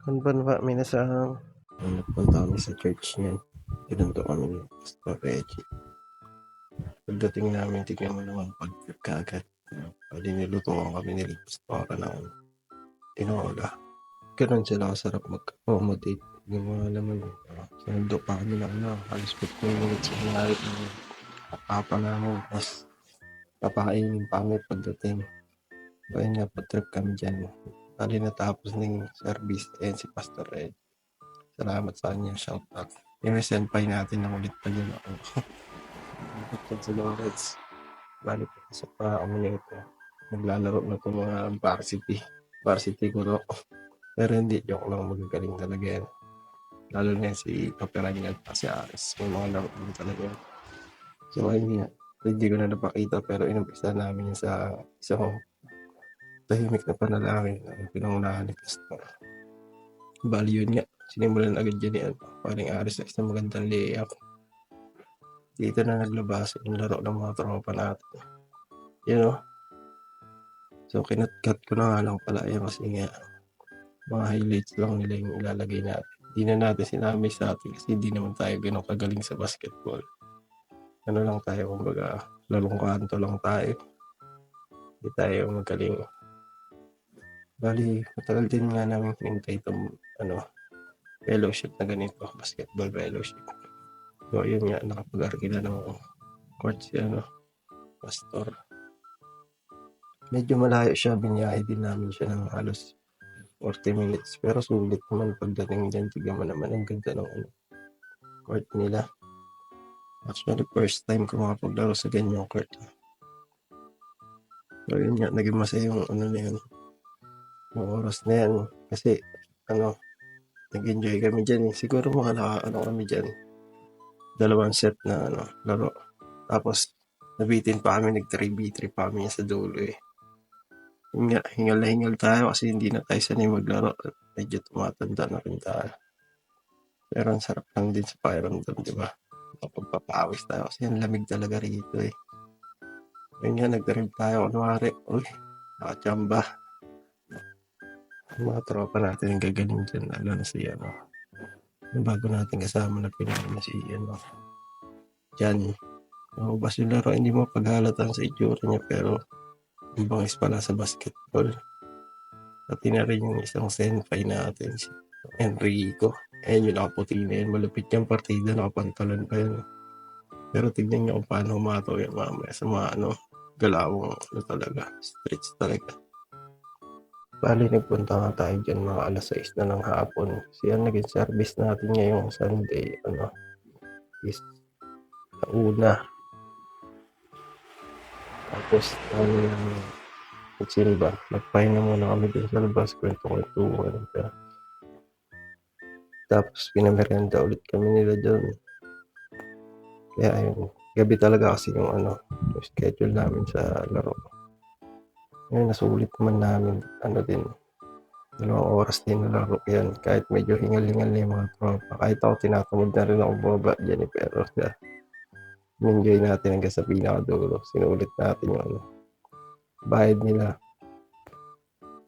Ano ba naman may nasahang nagpunta kami sa church niyan. Pinunta kami ni Pastor Reggie. Pagdating namin, tignan mo naman pag-trip kaagad. Pwede nilutuan kami ni Pastora ng tinola. Ganun sila kasarap mag-accommodate. Yung mga naman, sinundo pa kami ng halos 15 minutes yung nangyari ng papa namin. Tapos, papakainin pa kami pagdating. So, ayun nga, pag-trip kami dyan. Bali natapos ng service, ayan si Pastor Reggie. Salamat sa kanya, shout out. Yung senpai natin na ulit pa din ako. Bakit sa Lawrence? Bali pa sa kami nito. Naglalaro na itong mga varsity. Varsity ko to. Pero hindi, joke lang, magagaling talaga yan. Lalo na si Paperanyan at si Aris. May mga laro din talaga yan. So ayun nga, hindi ko na napakita pero inumpisa namin yun sa isang tahimik na panalangin na pinangunahan ni Pastor. Bali yun nga, sinimulan agad dyan yan. Paring Aris na isang magandang layup. Dito na naglabas yung laro ng mga tropa natin. You know? So, kinat-cut ko na nga lang pala yan kasi nga mga highlights lang nila yung ilalagay natin. Hindi na natin sinami sa atin kasi hindi naman tayo ganun kagaling sa basketball. Ano lang tayo, kumbaga, lalong kanto lang tayo. Hindi tayo magaling. Bali, matagal din nga namin hinintay itong fellowship na ganito, basketball fellowship. So, yun nga, nakapag-arkila ng court si Pastor. Medyo malayo siya, binyahe din namin siya ng halos 40 minutes. Pero sulit naman pagdating dyan, tignan mo naman ang ganda ng court nila. Actually, first time ko makapaglaro sa ganyang court. So yun nga, naging masaya yung na yun. Yung oras na yan. Kasi, nag-enjoy kami dyan. Siguro mga kami dyan. 2 set na laro. Tapos, nabitin pa kami, nag-3v3 pa kami sa dulo eh. Hingal na hingal tayo kasi hindi na tayo sanay maglaro. Medyo tumatanda na rin tayo. Pero ang sarap lang din sa pakiramdam, di ba? Pagpapawis tayo kasi ang lamig talaga rito eh. Yun nga, nag-drive tayo. Kunwari, nakachamba. Ang mga tropa natin ang gagaling dyan. Lalo na si yung bago natin kasama na pinag na si Jan. Maubas yung laro, hindi mo paghalatan sa itsura niya pero ang bangis pala sa basketball. Pati na rin yung isang senpai natin, si Enrico. Ayun yung nakaputi na yun. Malupit yung partida, nakapantalon pa yun. Pero tignan nyo kung paano humataw yung mamaya sa mga galawang talaga. Streets talaga. Bali, nagpunta nga tayo dyan mga alas 6 na ng hapon. Siya naging service natin ngayong Sunday, is sa una. Tapos, nagsimba. Nagpahinga muna kami dun sa labas, kwento-kwentuhan. Tapos, pinamerenda ulit kami nila dun. Kaya ayun, gabi talaga kasi yung schedule namin sa laro. Ngayon, nasulit naman namin, din, 2 oras din na laro yan. Kahit medyo hingal-hingal na yung mga tropa. Kahit ako, tinatamad na rin ako bumaba dyan eh. Pero, enjoy natin hanggang sa pinakadulo. Sinulit natin yung bayad nila.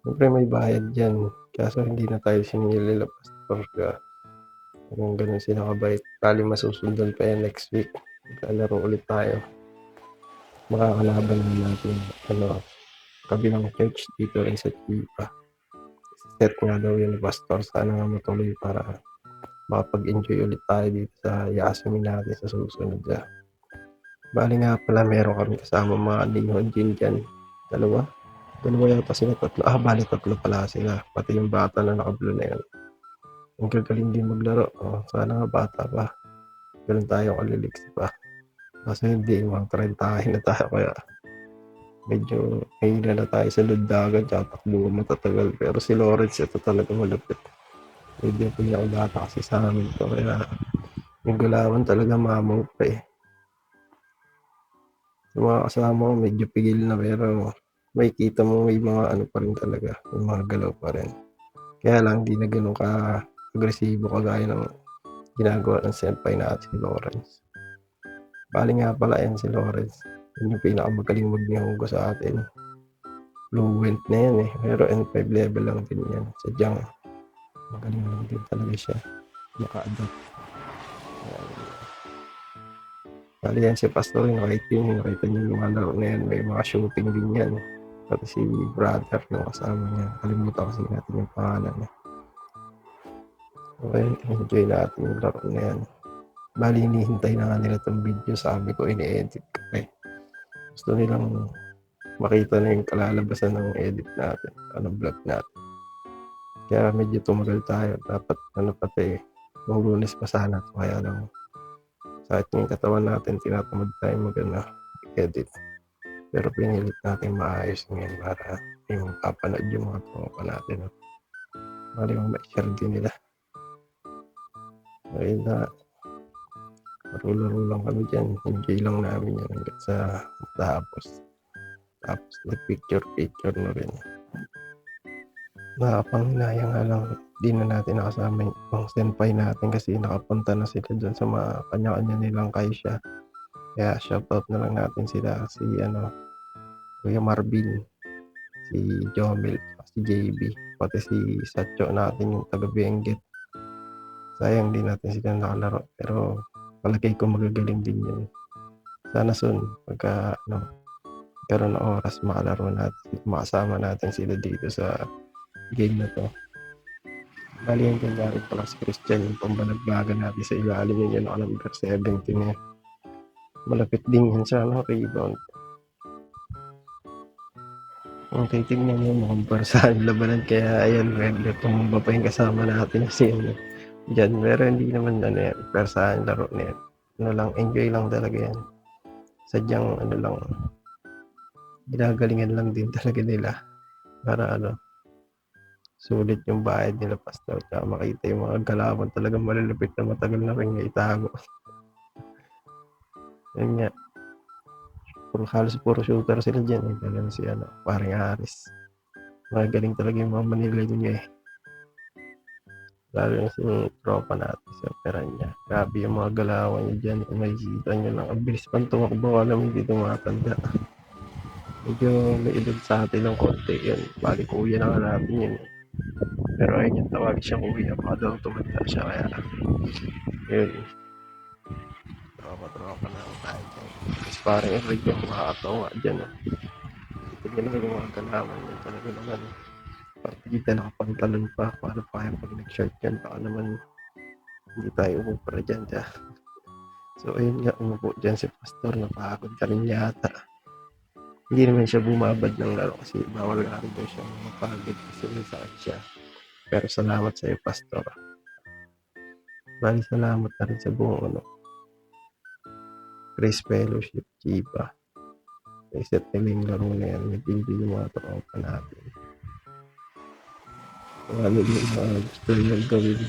Siyempre may bayad dyan. Kaso hindi na tayo sinilila, Pastor ka. Kung ganun sila kabait. Kali masusundan pa yan next week. Maglalaro ulit tayo. Makakalaban natin kabilang church dito rin sa Chipa. Set nga daw yun ni Pastor. Sana nga matuloy para makapag-enjoy ulit tayo dito sa Yasmin natin sa susunod. Bali nga pala, meron kami kasama mga lingon din dyan. Dalawa yata sila, 3. Bali 3 pala sila. Pati yung bata na naka-blue na yun. Ang gagaling din maglaro. Sana nga bata pa. Ganun tayo kaliliks pa. Kasi hindi, mga 30 na tayo kaya medyo mahina na tayo sa lundagan tsaka takbo matatagal. Pero si Lawrence, ito talaga malupit. Hindi po niya ako bata kasi sa amin to. Kaya yung galawan talaga mamaw pa eh. Yung mga kasama ko medyo pigil na pero may kita mo may mga pa rin talaga, yung mga galaw pa rin. Kaya lang hindi na ganun ka agresibo kagaya ng ginagawa ng senpai natin si Lawrence. Bali nga pala yan si Lawrence. Yun yung pinakamagaling magnihonggo sa atin. Fluent na yan eh. Pero N5 level lang din yan. Sadyang Magaling lang din talaga siya maka-adapt. Bali yan si Pastor, nakita niyo yung mga laro na yan, may mga shooting din yan. Pati si brother na kasama niya, kalimutan kasi natin yung pangalan niya. Okay, enjoy natin yung laro na yan. Bali, hinihintay na nga nila itong video, sabi ko ini-edit ko eh. Gusto nilang makita na yung kalalabasan ng edit natin, vlog natin. Kaya medyo tumagal tayo, dapat pati, nung Lunes pa sana, kaya lang sakit yung katawan natin, tinatamad tayo mag-edit. Pero pinilit natin maayos ngayon para yung papanood yung mga tropa natin. Bali yung ma-share din nila. Ayun na, laro-laro lang kami dyan. Enjoy lang namin yan hanggang sa tapos. Tapos nag-picture na rin. Nakapanghinayang nga lang, di na natin nakasama yung senpai natin kasi nakapunta na sila dyan sa mga kanya-kanya nilang kaisya. Kaya shoutout na lang natin sila, si Kuya Marvin, si Jomel, si JB, pati si Satcho natin yung taga Benguet. Sayang di natin sila nakalaro, pero palagay ko magagaling din yun. Sana soon, pagka karoon ng oras, makalaro natin, makasama natin sila dito sa game na to. Bali yan dyan rin pala si Christian, yung pambanagbaga natin sa ilalim yun, number 17 niya. Malapit din yan sa rebound. Kung titignan nyo, mukhang saan labanan, kaya ayan, regular tumumba pa yung kasama natin kasi dyan, pero hindi naman yan, saan laro na yan. Lang, enjoy lang talaga yan. Sadyang lang, ginagalingan lang din talaga nila para sulit yung bayad nila Pastor, kaya makita yung mga galawan talagang malalapit na matagal na rin nga itago. Yun nga, halos puro shooter sila dyan, ganun si paring Aris. Magaling talaga yung mga Manila niya lalo na si tropa natin sa Peranya. Grabe yung mga galawan niya dyan, makikita nyo lang, ang bilis pang tumakbo, alam hindi tumatanda. Medyo may edad sa atin ng konti yun, bali kuya na natin yun. Pero ayun yung tawag siya kuya, baka daw tumanda siya, kaya yun, tropa na lang tayo dyan. Tapos parang Enrique yung makakatawa dyan. Tignan naman yung mga galawan yun, talaga naman partida nakapantalon pa, paano pa yung pag nag-short yan, baka naman hindi tayo umupra dyan. So ayun nga, umupo dyan si Pastor, napagod ka rin yata. Hindi naman siya bumabad ng laro kasi bawal nga rin daw siya mapagod kasi may sakit siya. Pero salamat sa iyo, Pastor. Maraming salamat na rin sa buong Grace Fellowship, Chiba. Iset nila yung laro na yan, nag-enjoy yung mga tropa natin. Ano yung mga gusto nyo gawin.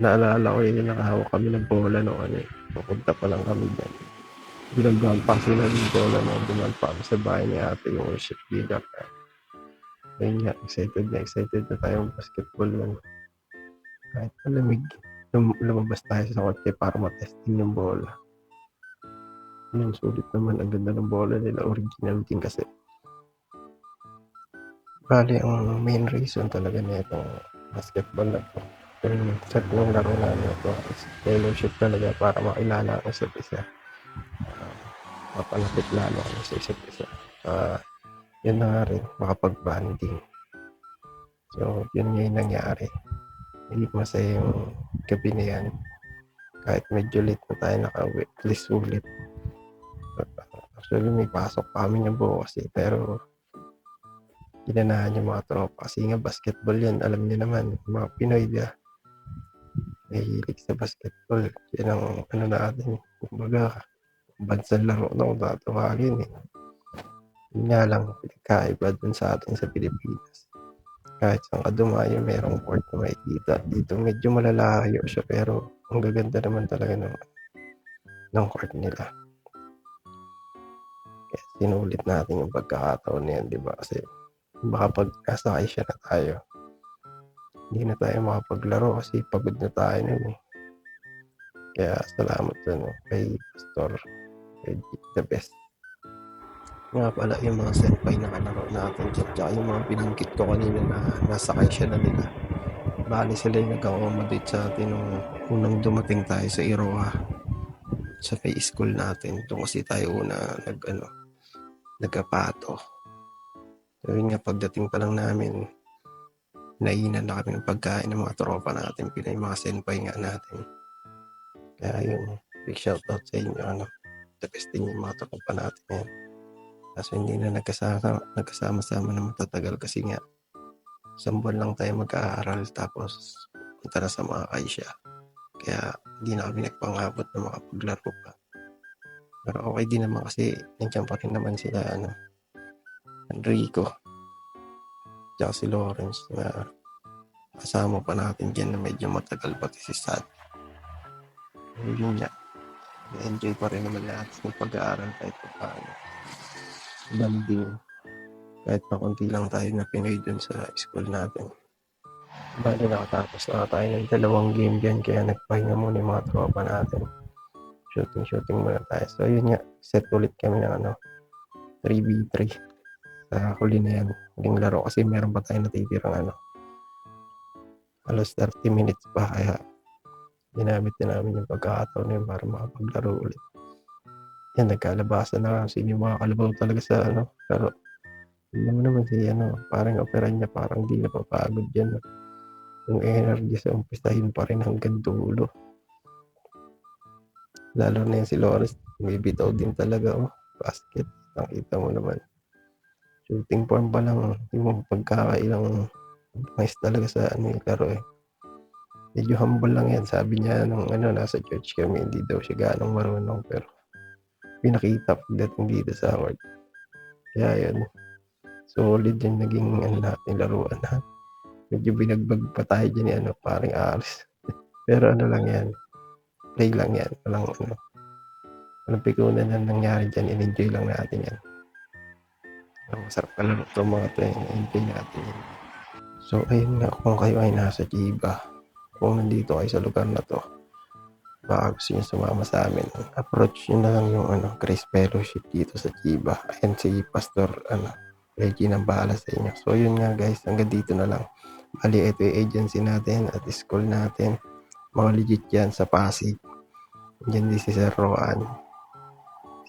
Naalala ko yun, nakahawak kami ng bola pupunta pa lang kami dyan. Binagbahan pa sila ng bola dumaan pa kami sa bahay ni ate yung worship leader. Ayun nga, excited na tayong basketball yan. Kahit malamig, lumabas tayo sa kotse para matesting yung bola. Yun, sulit naman, ang ganda ng bola nila, original din kasi. Bali, ang main reason talaga na itong basketball na ito, yung set ng laro namin ito, is fellowship talaga para makilala ang isa't isa. Mapalapit lalo kami sa isa't isa. Yun na nga rin, makapag-banding. So, yun nga yung nangyari. Hindi masaya yung gabi na yan. Kahit medyo late na tayo nakauwi, at least ulit. Actually, may pasok pa kami yung bukas pero ginanahan yung mga tropa kasi nga basketball yan, alam niyo naman, mga Pinoy may hilig sa basketball. Yan ang natin, kumbaga bansang laro na kung tatawagin yun nga lang, pinagkaiba dun sa atin sa Pilipinas. Kahit saan ka dumayo, merong court na makikita. Dito medyo malalayo siya pero ang gaganda naman talaga ng court nila. Kaya sinulit natin yung pagkakataon na yan, diba? Kasi baka pag nasa Asia na tayo, hindi na tayo makapaglaro kasi pagod na tayo nun Kaya salamat kay Pastor, kay the best. nga pala yung mga senpai na kalaro natin dyan, tsaka yung mga binanggit ko kanina na nasakay siya na nila. Bali sila yung nag-accommodate sa atin nung unang dumating tayo sa Iroha sa may school natin. Doon kasi tayo una nagkapato. So yun nga, pagdating pa lang namin, nainan na kami ng pagkain ng mga tropa natin, yung mga senpai nga natin. Kaya yun, big shoutout sa inyo, tapestin yung mga tropa natin yan. Kaso hindi na nagkasama-sama na matatagal kasi nga, isang buwan lang tayo mag-aaral tapos punta na sa mga kaisya. Kaya hindi na kami nagpangabot na makapaglaro pa. Pero okay din naman kasi nandiyan pa rin naman sila Enrico tsaka si Lawrence na kasama pa natin dyan na medyo matagal pati si Sad. Yun nga, enjoy pa rin naman lahat ng pag-aaral kahit pa paano. Banding. Kahit pa konti lang tayo na Pinoy dun sa school natin. Bali nakatapos na tayo ng 2 game dyan kaya nagpahinga muna yung mga tropa natin. Shooting muna tayo. So yun nga, set ulit kami ng 3v3 sa huli na yan. Huling laro kasi meron pa tayo natitirang halos 30 minutes pa kaya ginamit na namin yung pagkakataon yun para makapaglaro ulit. Yan, nagkalabasan na kasi yung mga kalabaw talaga sa laro. Alam mo naman si parang operan niya parang di napapagod yan. Yung energy sa umpisa yun pa rin hanggang dulo. Lalo na yan si Lawrence, may bitaw din talaga basket. Nakita mo naman. Shooting form pa lang, yung pagkakailang mais talaga sa yung laro Medyo humble lang yan. Sabi niya nung nasa church kami, hindi daw siya ganong marunong pero pinakita pagdating dito sa award. Kaya yun, solid yung naging natin laruan Medyo binagbag pa tayo dyan parang Aris. Pero lang yan, play lang yan. Walang pikunan na nangyari dyan, in-enjoy lang natin yan. Masarap kalaro itong mga ito, in-enjoy natin yan. So ayun nga, kung kayo ay nasa Chiba, kung nandito kayo sa lugar na to, baka gusto nyo sumama sa amin, approach nyo na lang yung Grace Fellowship dito sa Chiba. Ayan si Pastor Reggie nang bahala sa inyo. So yun nga guys, hanggang dito na lang. Bali, ito yung agency natin at school natin. Mga legit yan sa Pasig. Diyan din si Sir Roan,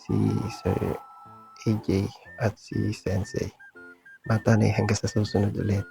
si Sir AJ at si Sensei. Bata na hanggang sa susunod ulit.